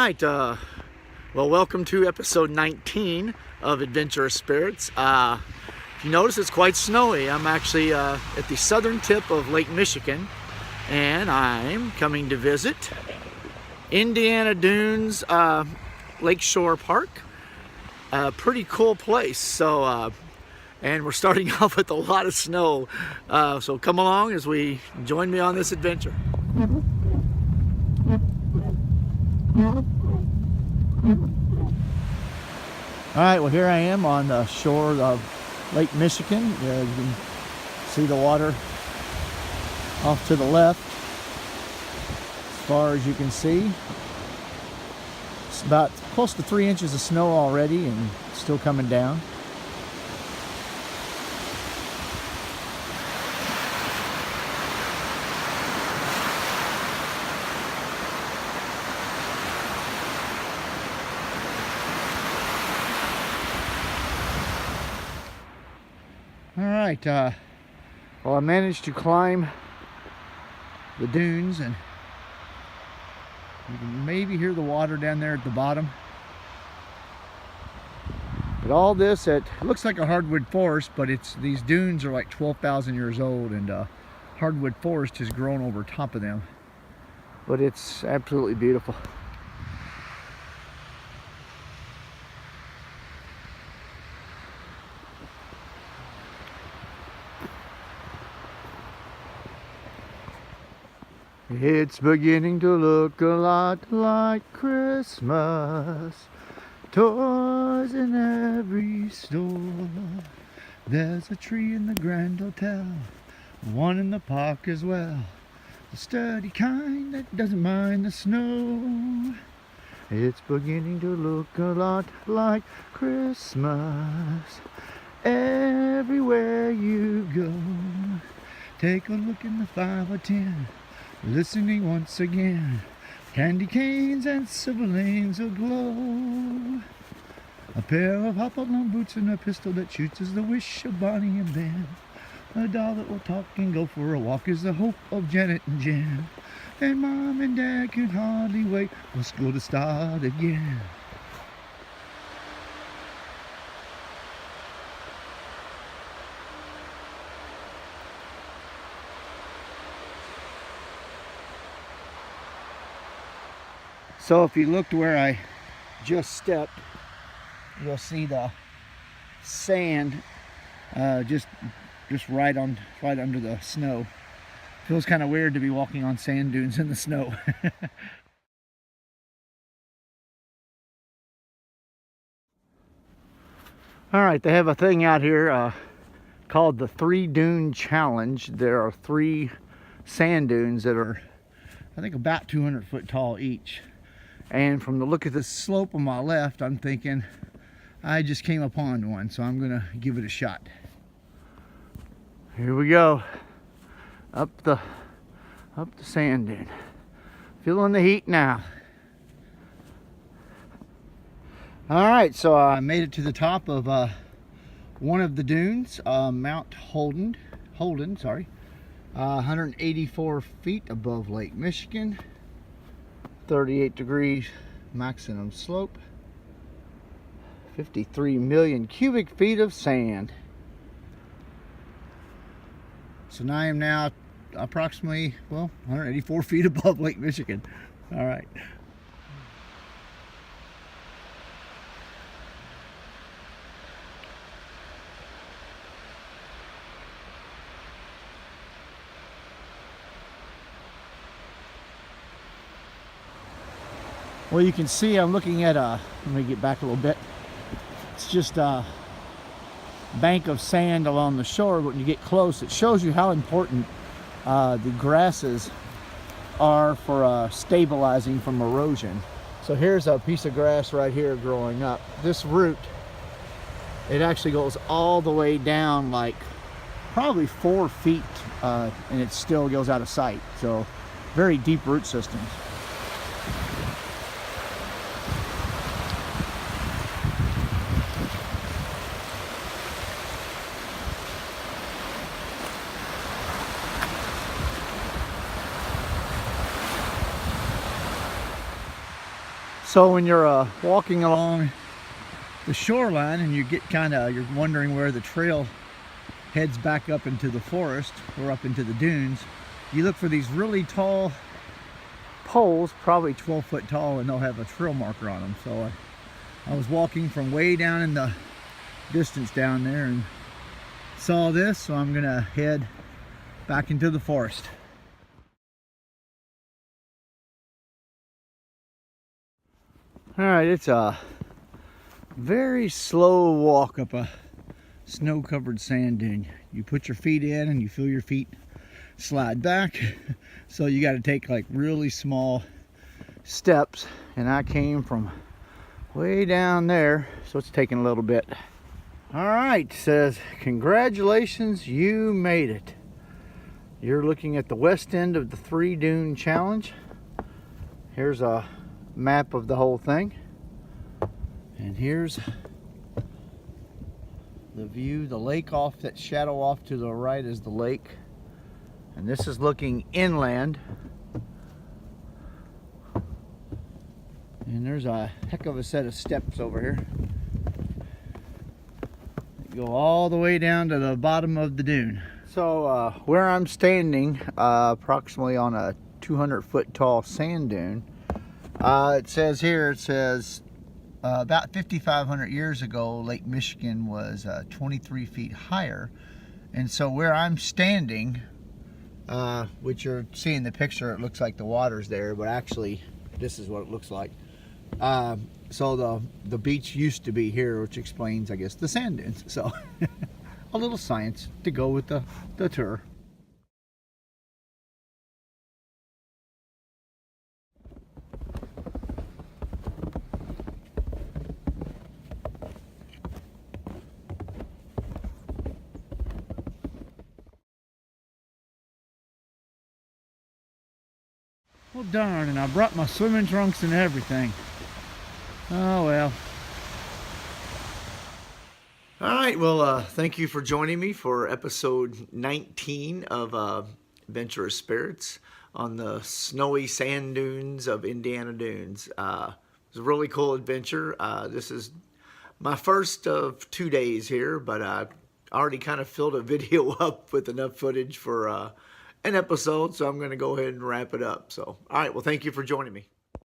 right, well, welcome to episode 19 of Adventurous Spirits. If you notice, it's quite snowy. I'm actually at the southern tip of Lake Michigan, and I'm coming to visit Indiana Dunes Lakeshore Park. Pretty cool place. So, and we're starting off with a lot of snow. So come along as we join me on this adventure. Alright, well, here I am on the shore of Lake Michigan. You can see the water off to the left as far as you can see. It's about close to 3 inches of snow already and still coming down. Alright, well, I managed to climb the dunes, and you can maybe hear the water down there at the bottom. But all this, it looks like a hardwood forest, but these dunes are like 12,000 years old, and hardwood forest has grown over top of them. But it's absolutely beautiful. It's beginning to look a lot like Christmas. Toys in every store. There's a tree in the Grand Hotel, one in the park as well. The sturdy kind that doesn't mind the snow. It's beginning to look a lot like Christmas. Everywhere you go, take a look in the 5 or 10. Listening once again, candy canes and silver lanes aglow. A pair of hop-along boots and a pistol that shoots is the wish of Bonnie and Ben. A doll that will talk and go for a walk is the hope of Janet and Jen. And Mom and Dad can hardly wait for school to start again. So if you looked where I just stepped, you'll see the sand just right under the snow. Feels kind of weird to be walking on sand dunes in the snow. All right, they have a thing out here called the 3 Dune Challenge. There are 3 sand dunes that are, I think, about 200 foot tall each. And from the look of the slope on my left, I'm thinking I just came upon one, so I'm gonna give it a shot. Here we go, up the sand dune. Feeling the heat now. All right, so I made it to the top of one of the dunes, Mount Holden, 184 feet above Lake Michigan. 38 degrees maximum slope, 53 million cubic feet of sand. So now I am now approximately, well, 184 feet above Lake Michigan. All right. Well, you can see I'm looking at let me get back a little bit. It's just a bank of sand along the shore. When you get close, it shows you how important the grasses are for stabilizing from erosion. So here's a piece of grass right here growing up. This root, it actually goes all the way down like probably 4 feet and it still goes out of sight. So very deep root systems. So when you're walking along the shoreline and you get you're wondering where the trail heads back up into the forest or up into the dunes, you look for these really tall poles, probably 12 foot tall, and they'll have a trail marker on them. So I was walking from way down in the distance down there and saw this, so I'm gonna head back into the forest. All right, it's a very slow walk up a snow-covered sand dune. You put your feet in and you feel your feet slide back. So you got to take like really small steps, and I came from way down there, so it's taking a little bit. All right, says, congratulations, you made it. You're looking at the west end of the 3 Dune Challenge. Here's a map of the whole thing. And here's the view, the lake off, that shadow off to the right is the lake. And this is looking inland. And there's a heck of a set of steps over here. They go all the way down to the bottom of the dune. So where I'm standing, approximately on a 200-foot tall sand dune, it says here, about 5,500 years ago, Lake Michigan was 23 feet higher. And so where I'm standing, which you're seeing the picture, it looks like the water's there, but actually this is what it looks like. So the beach used to be here, which explains, I guess, the sand dunes. So a little science to go with the tour. Well, darn, and I brought my swimming trunks and everything. Oh, well. All right, well, thank you for joining me for episode 19 of Adventurous Spirits on the snowy sand dunes of Indiana Dunes. It was a really cool adventure. This is my first of 2 days here, but I already kind of filled a video up with enough footage for an episode, so I'm going to go ahead and wrap it up. So, all right, well, thank you for joining me.